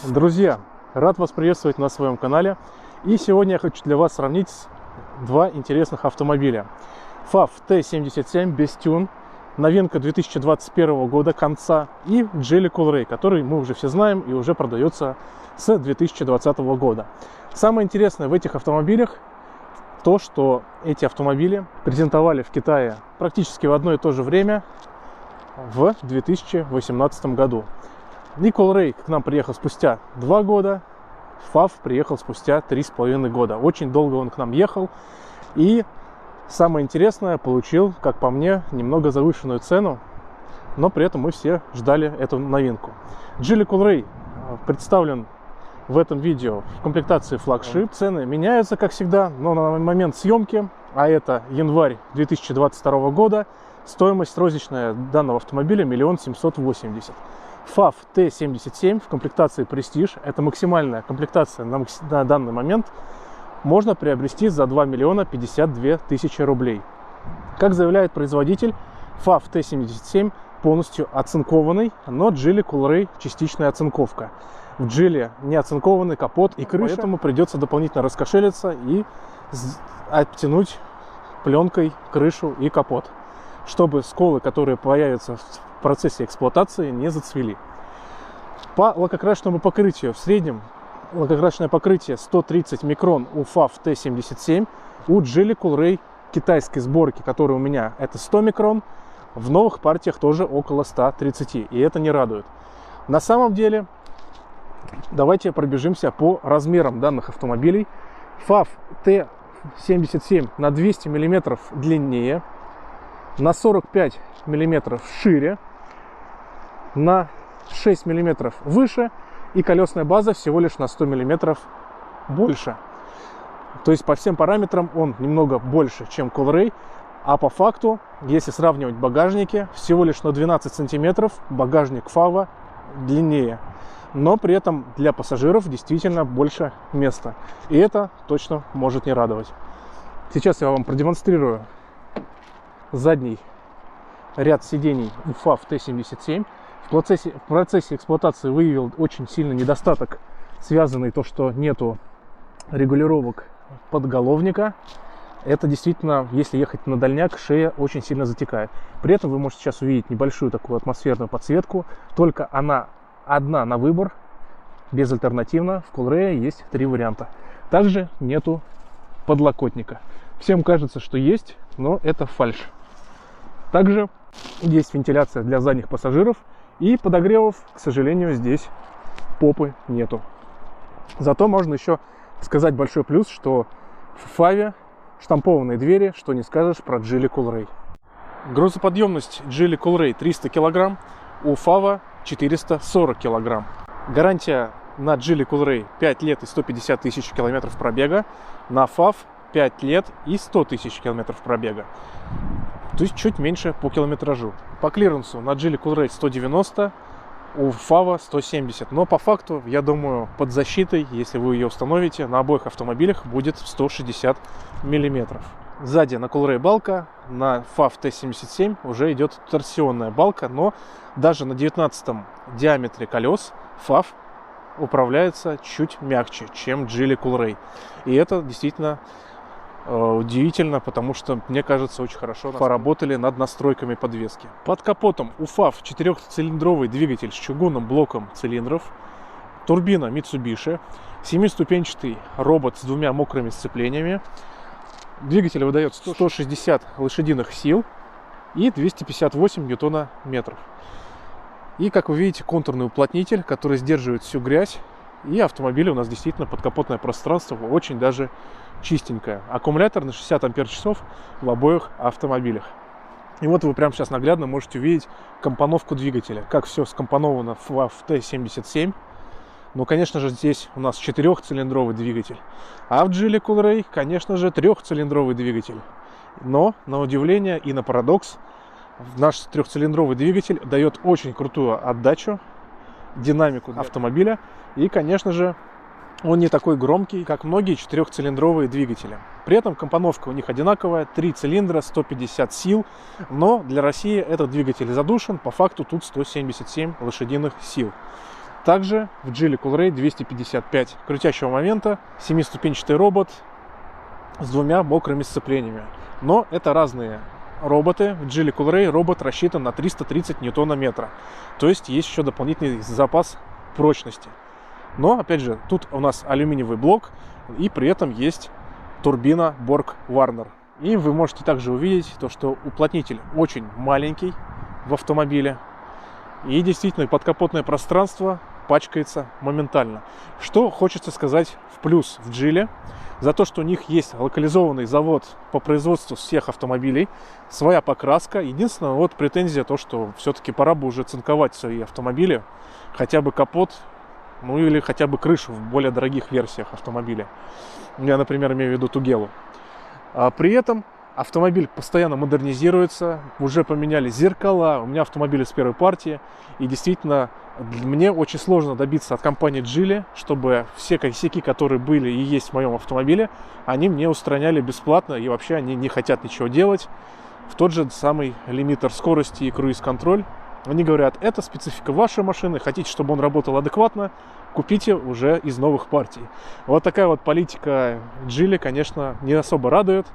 Друзья, рад вас приветствовать на своем канале. И сегодня я хочу для вас сравнить два интересных автомобиля. FAV T77 без тюн, новинка 2021 года конца, и Geely Coolray, который мы уже все знаем и уже продается с 2020 года. Самое интересное в этих автомобилях то, что эти автомобили презентовали в Китае практически в одно и то же время в 2018 году. Coolray к нам приехал спустя 2 года, FAV приехал спустя 3,5 года. Очень долго он к нам ехал. И самое интересное, получил, как по мне, немного завышенную цену, но при этом мы все ждали эту новинку. Geely Coolray представлен в этом видео в комплектации флагшип. Цены меняются, как всегда, но на момент съемки, а это январь 2022 года, стоимость розничная данного автомобиля 1 780 000. FAV T77 в комплектации Prestige, это максимальная комплектация на данный момент, можно приобрести за 2 52 000 рублей. Как заявляет производитель, FAV T77 полностью оцинкованный, но Geely Coolray частичная оцинковка. В Geely не оцинкованный капот и крыша, поэтому придется дополнительно раскошелиться и оттянуть пленкой крышу и капот, чтобы сколы, которые появятся в процессе эксплуатации, не зацвели. По лакокрашенному покрытию в среднем лакокрашенное покрытие 130 микрон у FAV T77, у Geely Coolray китайской сборки, который у меня, это 100 микрон, в новых партиях тоже около 130, и это не радует. На самом деле, давайте пробежимся по размерам данных автомобилей. FAV T77 на 200 мм длиннее, на 45 мм шире, на 6 мм выше, и колесная база всего лишь на 100 мм больше. То есть по всем параметрам он немного больше, чем Coolray, а по факту, если сравнивать багажники, всего лишь на 12 сантиметров багажник FAV длиннее. Но при этом для пассажиров действительно больше места. И это точно может не радовать. Сейчас я вам продемонстрирую задний ряд сидений у FAV T77. В процессе эксплуатации выявил очень сильный недостаток, связанный то, что нету регулировок подголовника. Это действительно, если ехать на дальняк, шея очень сильно затекает. При этом вы можете сейчас увидеть небольшую такую атмосферную подсветку. Только она одна на выбор, безальтернативно. В Coolray есть 3 варианта. Также нету подлокотника. Всем кажется, что есть, но это фальшь. Также есть вентиляция для задних пассажиров, и подогревов, к сожалению, здесь попы нету. Зато можно еще сказать большой плюс, что в FAV штампованные двери, что не скажешь про Geely Coolray. Грузоподъемность Geely Coolray 300 кг, у FAV 440 кг. Гарантия на Geely Coolray 5 лет и 150 000 км пробега, на FAV 5 лет и 100 000 км пробега. То есть чуть меньше по километражу. По клиренсу на Geely Coolray 190, у FAV 170. Но по факту, я думаю, под защитой, если вы ее установите, на обоих автомобилях будет 160 мм. Сзади на Coolray балка, на FAV T77 уже идет торсионная балка, но даже на 19 диаметре колес FAV управляется чуть мягче, чем Geely Coolray. И это действительно удивительно, потому что, мне кажется, очень хорошо поработали над настройками подвески. Под капотом у FAV 4-цилиндровый двигатель с чугунным блоком цилиндров, турбина Mitsubishi, 7-ступенчатый робот с 2 мокрыми сцеплениями. Двигатель выдает 160 лошадиных сил и 258 ньютона-метров. И, как вы видите, контурный уплотнитель, который сдерживает всю грязь. И автомобиль у нас действительно подкапотное пространство очень даже чистенькое. Аккумулятор на 60 ампер-часов в обоих автомобилях. И вот вы прямо сейчас наглядно можете увидеть компоновку двигателя, как все скомпоновано в FAV T77. Ну, конечно же, здесь у нас 4-цилиндровый двигатель. А в Geely Coolray, конечно же, 3-цилиндровый двигатель. Но, на удивление и на парадокс, наш 3-цилиндровый двигатель дает очень крутую отдачу, динамику автомобиля. И, конечно же, он не такой громкий, как многие 4-цилиндровые двигатели. При этом компоновка у них одинаковая, 3 цилиндра, 150 сил. Но для России этот двигатель задушен, по факту тут 177 лошадиных сил. Также в Geely Coolray 255 крутящего момента, 7-ступенчатый робот с двумя мокрыми сцеплениями. Но это разные роботы. В Geely Coolray робот рассчитан на 330 ньютона-метра. То есть есть еще дополнительный запас прочности. Но, опять же, тут у нас алюминиевый блок, и при этом есть турбина Borg-Warner. И вы можете также увидеть то, что уплотнитель очень маленький в автомобиле. И действительно подкапотное пространство пачкается моментально. Что хочется сказать в плюс в Geely, за то, что у них есть локализованный завод по производству всех автомобилей, своя покраска. Единственное, вот претензия то, что все-таки пора бы уже цинковать свои автомобили, хотя бы капот, ну или хотя бы крышу в более дорогих версиях автомобиля. Я, например, имею в виду Тугелу. А при этом автомобиль постоянно модернизируется, уже поменяли зеркала, у меня автомобили с первой партии, и действительно мне очень сложно добиться от компании Geely, чтобы все косяки, которые были и есть в моем автомобиле, они мне устраняли бесплатно, и вообще они не хотят ничего делать. В тот же самый лимитер скорости и круиз-контроль. Они говорят, это специфика вашей машины, хотите, чтобы он работал адекватно, купите уже из новых партий. Вот такая вот политика Geely, конечно, не особо радует.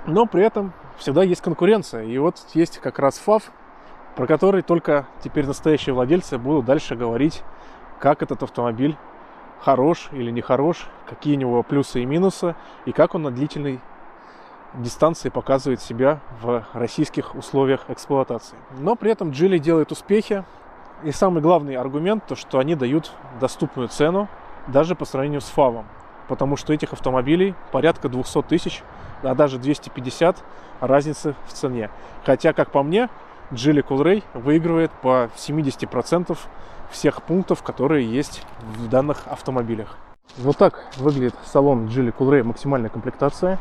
Но при этом всегда есть конкуренция. И вот есть как раз FAV, про который только теперь настоящие владельцы будут дальше говорить, как этот автомобиль хорош или не хорош, какие у него плюсы и минусы, и как он на длительной дистанции показывает себя в российских условиях эксплуатации. Но при этом Geely делает успехи. И самый главный аргумент, то что они дают доступную цену даже по сравнению с FAV. Потому что этих автомобилей порядка 200 тысяч, а даже 250 разницы в цене. Хотя, как по мне, Geely Coolray выигрывает по 70% всех пунктов, которые есть в данных автомобилях. Вот так выглядит салон Geely Coolray максимальная комплектация.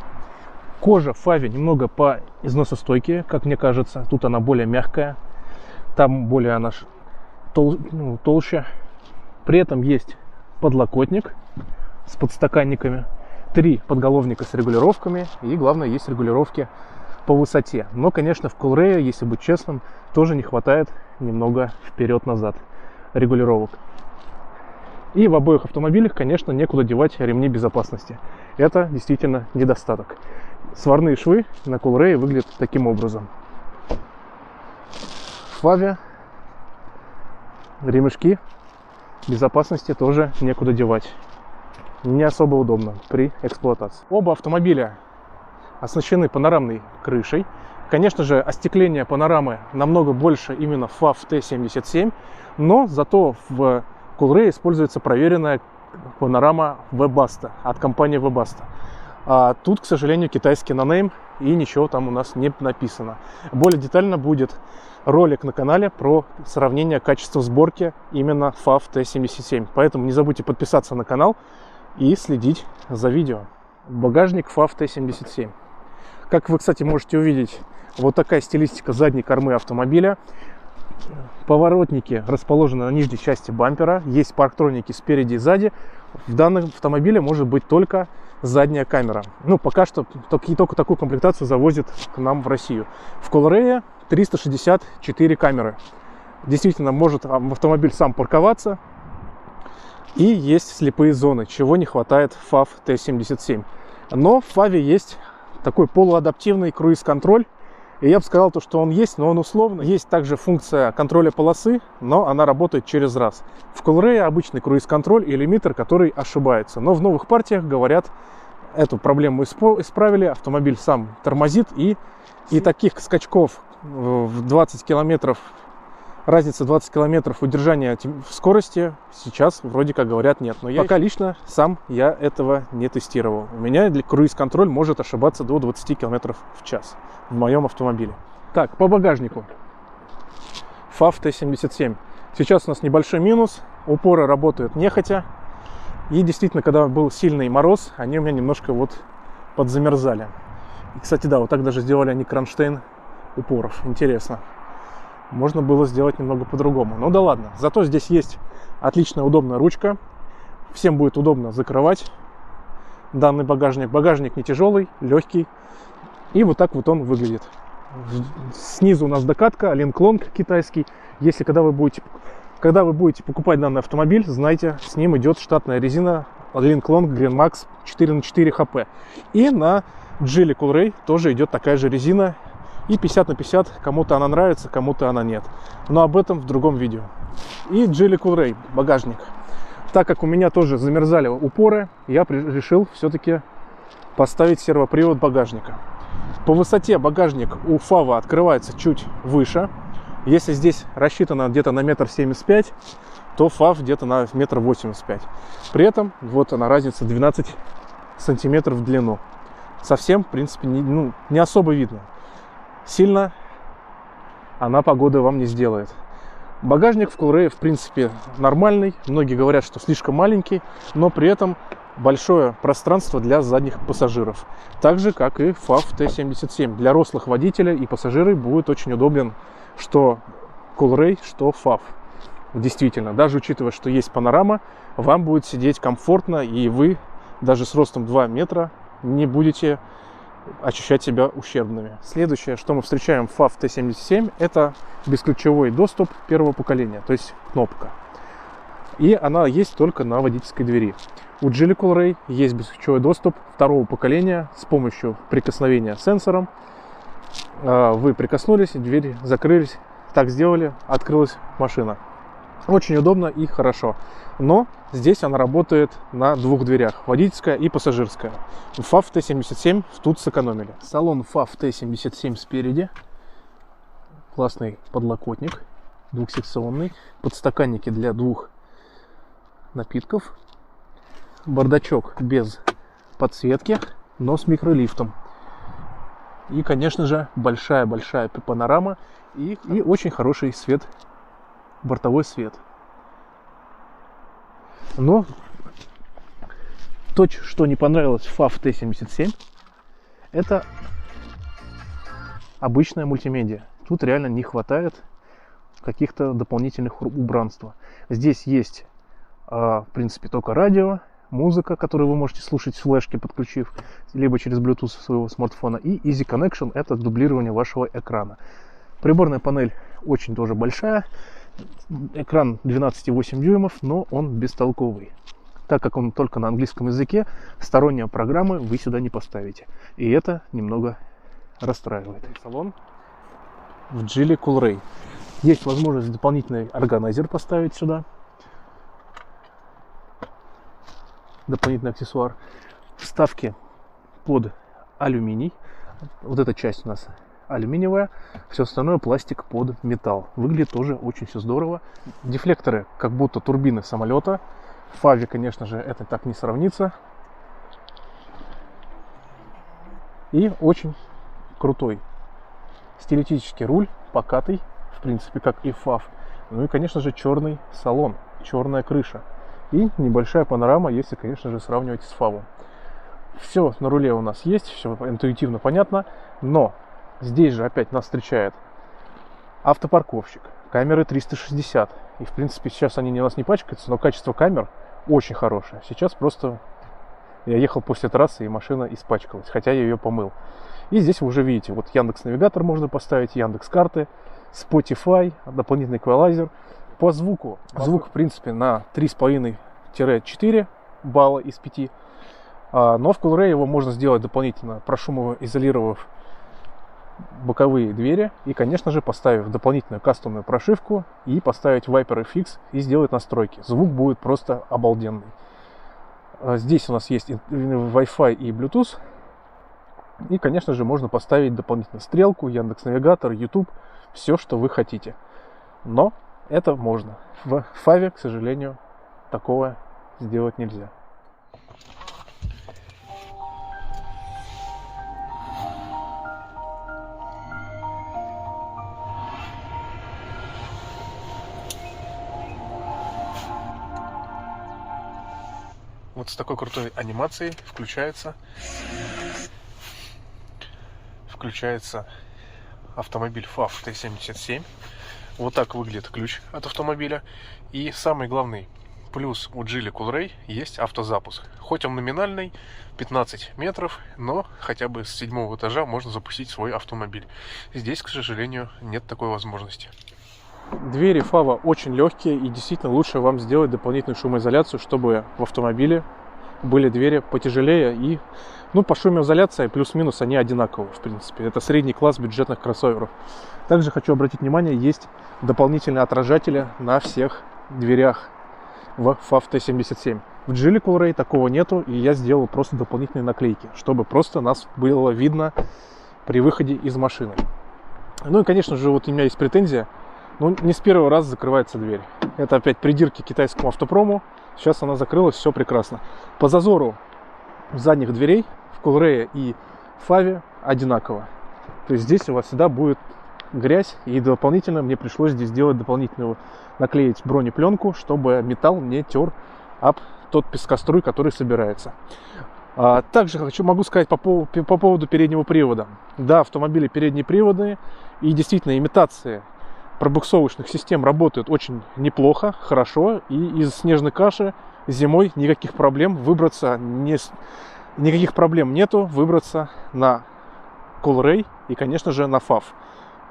Кожа в FAV немного по износостойкие, как мне кажется. Тут она более мягкая, там более она толще. При этом есть подлокотник с подстаканниками, 3 подголовника с регулировками и, главное, есть регулировки по высоте. Но, конечно, в Coolray, если быть честным, тоже не хватает немного вперед-назад регулировок. И в обоих автомобилях, конечно, некуда девать ремни безопасности. Это действительно недостаток. Сварные швы на Coolray выглядят таким образом. В FAV ремешки безопасности тоже некуда девать. Не особо удобно при эксплуатации. Оба автомобиля оснащены панорамной крышей. Конечно же, остекление панорамы намного больше именно в FAV T77, но зато в Coolray используется проверенная панорама Webasto от компании Webasto. А тут, к сожалению, китайский нонейм, и ничего там у нас не написано. Более детально будет ролик на канале про сравнение качества сборки именно FAV T77. Поэтому не забудьте подписаться на канал и следить за видео. Багажник FAV T77. Как вы, кстати, можете увидеть, вот такая стилистика задней кормы автомобиля. Поворотники расположены на нижней части бампера. Есть парктроники спереди и сзади. В данном автомобиле может быть только задняя камера. Ну, пока что только такую комплектацию завозят к нам в Россию. В Coolray 364 камеры. Действительно, может автомобиль сам парковаться. И есть слепые зоны, чего не хватает в FAV T77. Но в FAV есть такой полуадаптивный круиз-контроль. И я бы сказал, что он есть, но он условно. Есть также функция контроля полосы, но она работает через раз. В Coolray обычный круиз-контроль и лимитер, который ошибается. Но в новых партиях, говорят, эту проблему исправили. Автомобиль сам тормозит. И таких скачков в 20 километров, разница 20 километров удержания в скорости сейчас вроде как говорят нет. Но пока лично сам я этого не тестировал. У меня для круиз-контроль может ошибаться до 20 километров в час в моем автомобиле. Так, по багажнику. FAV T77. Сейчас у нас небольшой минус. Упоры работают нехотя. И действительно, когда был сильный мороз, они у меня немножко вот подзамерзали. И, кстати, да, вот так даже сделали они кронштейн упоров. Интересно. Можно было сделать немного по-другому. Ну да ладно. Зато здесь есть отличная удобная ручка. Всем будет удобно закрывать данный багажник. Багажник не тяжелый, легкий. И вот так вот он выглядит. Снизу у нас докатка, линк-лонг китайский. Если когда вы будете Когда вы будете покупать данный автомобиль, знайте, с ним идет штатная резина Lincoln Green Max 4х4 HP. И на Geely Coolray тоже идет такая же резина. И 50 на 50, кому-то она нравится, кому-то она нет. Но об этом в другом видео. И Geely Coolray, багажник. Так как у меня тоже замерзали упоры, я решил все-таки поставить сервопривод багажника. По высоте багажник у FAV открывается чуть выше. Если здесь рассчитано где-то на 1,75 м, то FAV где-то на 1,85 м. При этом вот она разница 12 сантиметров в длину. Совсем, в принципе, не особо видно. Сильно она погоды вам не сделает. Багажник в Coolray, в принципе, нормальный. Многие говорят, что слишком маленький, но при этом большое пространство для задних пассажиров. Так же, как и FAV T77. Для рослых водителей и пассажиров будет очень удобен что Coolray, что FAV. Действительно, даже учитывая, что есть панорама, вам будет сидеть комфортно, и вы даже с ростом 2 метра не будете ощущать себя ущербными. Следующее, что мы встречаем в FAV T77, это бесключевой доступ первого поколения, то есть кнопка. И она есть только на водительской двери. У Geely Coolray есть бесключевой доступ второго поколения с помощью прикосновения сенсором. Вы прикоснулись, двери закрылись, так сделали, открылась машина. Очень удобно и хорошо. Но здесь она работает на двух дверях, водительская и пассажирская. В FAV T77 тут сэкономили. Салон FAV T77 спереди. Классный подлокотник, двухсекционный. Подстаканники для двух напитков. Бардачок без подсветки, но с микролифтом. И, конечно же, большая-большая панорама и очень хороший свет, бортовой свет. Но то, что не понравилось в FAV T77, это обычная мультимедиа. Тут реально не хватает каких-то дополнительных убранства. Здесь есть, в принципе, только радио, музыка, которую вы можете слушать с флешки, подключив, либо через Bluetooth своего смартфона, и Easy Connection — это дублирование вашего экрана. Приборная панель очень тоже большая. Экран 12,8 дюймов, но он бестолковый. Так как он только на английском языке, сторонние программы вы сюда не поставите. И это немного расстраивает. Салон в Geely Coolray. Есть возможность дополнительный органайзер поставить сюда. Дополнительный аксессуар. Вставки под алюминий. Вот эта часть у нас алюминиевая, все остальное пластик под металл. Выглядит тоже очень все здорово. Дефлекторы как будто турбины самолета. В FAV, конечно же, это так не сравнится. И очень крутой стилистический руль, покатый, в принципе, как и FAV. Ну и, конечно же, черный салон, черная крыша. И небольшая панорама, если, конечно же, сравнивать с FAV. Все на руле у нас есть, все интуитивно понятно, но здесь же опять нас встречает автопарковщик, камеры 360. И, в принципе, сейчас они у нас не пачкаются, но качество камер очень хорошее. Сейчас просто я ехал после трассы, и машина испачкалась, хотя я ее помыл. И здесь вы уже видите, вот Яндекс.Навигатор можно поставить, Яндекс.Карты, Spotify, дополнительный эквалайзер. По звуку, звук, в принципе, на 3,5-4 балла из 5. Но в Coolray его можно сделать дополнительно, прошумоизолировав боковые двери и, конечно же, поставив дополнительную кастомную прошивку и поставить Viper FX и сделать настройки. Звук будет просто обалденный. Здесь у нас есть Wi-Fi и Bluetooth. И, конечно же, можно поставить дополнительно стрелку, Яндекс.Навигатор, YouTube, все, что вы хотите. Но это можно. В FAV, к сожалению, такого сделать нельзя. Вот с такой крутой анимацией включается автомобиль FAV T77. Вот так выглядит ключ от автомобиля. И самый главный плюс у Geely Coolray есть автозапуск. Хоть он номинальный, 15 метров, но хотя бы с 7-го этажа можно запустить свой автомобиль. Здесь, к сожалению, нет такой возможности. Двери Фава очень легкие, и действительно лучше вам сделать дополнительную шумоизоляцию, чтобы в автомобиле были двери потяжелее. И, по шумоизоляции плюс-минус они одинаковые, в принципе. Это средний класс бюджетных кроссоверов. Также хочу обратить внимание, есть дополнительные отражатели на всех дверях в FAV T77. В Geely Coolray такого нету, и я сделал просто дополнительные наклейки, чтобы просто нас было видно при выходе из машины. Ну и, конечно же, вот у меня есть претензия. Не с первого раза закрывается дверь. Это опять придирки к китайскому автопрому. Сейчас она закрылась, все прекрасно. По зазору задних дверей в Coolray и FAV одинаково. То есть здесь у вас всегда будет грязь, и дополнительно мне пришлось здесь сделать дополнительную, наклеить бронепленку, чтобы металл не тер об тот пескоструй, который собирается. Также могу сказать по поводу переднего привода. Да, автомобили переднеприводные, и действительно имитации пробуксовочных систем работают очень неплохо, хорошо, и из снежной каши зимой никаких проблем нету выбраться на Coolray и, конечно же, на FAV.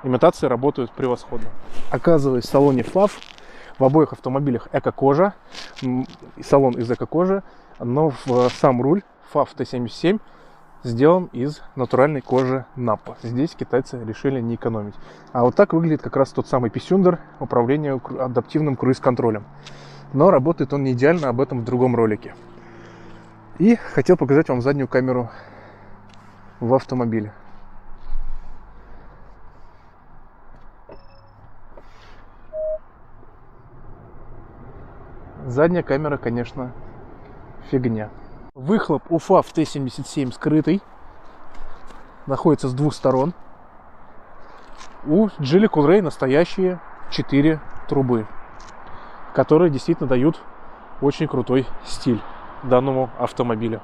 Имитации работают превосходно. Оказывается, в салоне FAV в обоих автомобилях эко-кожа, салон из эко-кожи, но сам руль FAV T77 сделан из натуральной кожи Nappa. Здесь китайцы решили не экономить. А вот так выглядит как раз тот самый писюндер управления адаптивным круиз-контролем. Но работает он не идеально, об этом в другом ролике. И хотел показать вам заднюю камеру в автомобиле. Задняя камера, конечно, фигня. Выхлоп у FAV T77 скрытый. Находится с двух сторон. У Geely Coolray настоящие 4 трубы, которые действительно дают очень крутой стиль данному автомобилю.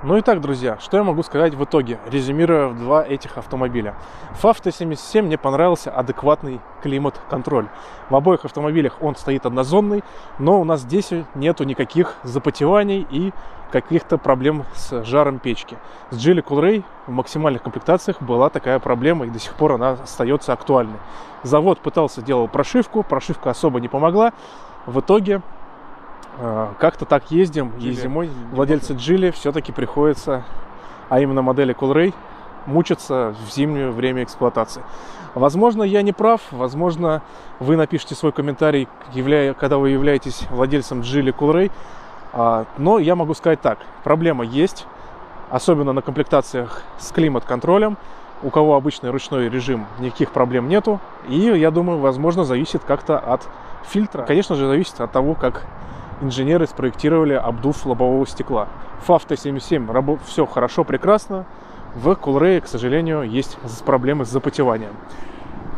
Ну и так, друзья, что я могу сказать в итоге, резюмируя два этих автомобиля. FAV T77 мне понравился адекватный климат-контроль. В обоих автомобилях он стоит однозонный, но у нас здесь нету никаких запотеваний и каких-то проблем с жаром печки. С Geely Coolray в максимальных комплектациях была такая проблема, и до сих пор она остается актуальной. Завод пытался делать прошивку, прошивка особо не помогла. В итоге как-то так ездим, и зимой владельцы Geely все-таки приходится, а именно модели Coolray, мучиться в зимнее время эксплуатации. Возможно, я не прав, возможно, вы напишите свой комментарий, когда вы являетесь владельцем Geely Coolray, но я могу сказать так, проблема есть, особенно на комплектациях с климат-контролем. У кого обычный ручной режим, никаких проблем нету, и я думаю, возможно, зависит как-то от фильтра. Конечно же, зависит от того, как инженеры спроектировали обдув лобового стекла. FAV T77 все хорошо, прекрасно. В Coolray, к сожалению, есть проблемы с запотеванием.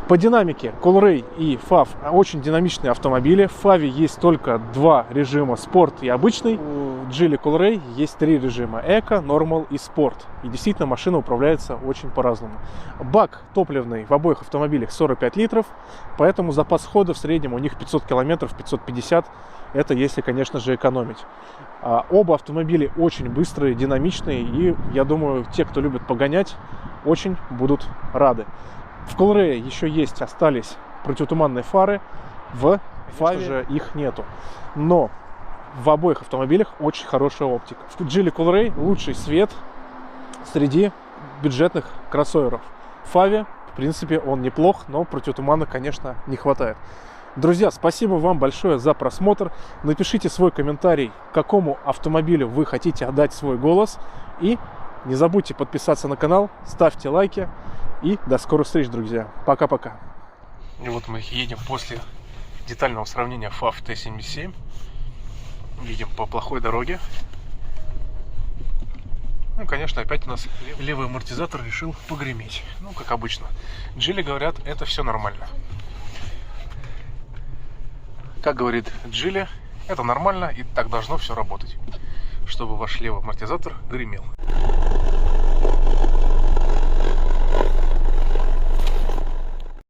По динамике Coolray и FAV очень динамичные автомобили. В FAV есть только два режима: спорт и обычный. У Geely Coolray есть три режима: эко, нормал и спорт. И действительно машина управляется очень по-разному. Бак топливный в обоих автомобилях 45 литров, поэтому запас хода в среднем у них 500 километров, 550. Это если, конечно же, экономить. Оба автомобиля очень быстрые, динамичные, и я думаю, те, кто любит погонять, очень будут рады. В Coolray еще остались противотуманные фары, в FAV же их нету. Но в обоих автомобилях очень хорошая оптика. В Geely Coolray лучший свет среди бюджетных кроссоверов. В FAV, в принципе, он неплох, но противотумана, конечно, не хватает. Друзья, спасибо вам большое за просмотр. Напишите свой комментарий, какому автомобилю вы хотите отдать свой голос. И не забудьте подписаться на канал, ставьте лайки. И до скорых встреч, друзья. Пока-пока. И вот мы едем после детального сравнения FAV T77. Едем по плохой дороге. Ну, конечно, опять у нас левый амортизатор решил погреметь. Ну, как обычно. Geely говорят, это все нормально. Как говорит Geely, это нормально, и так должно все работать, чтобы ваш левый амортизатор гремел.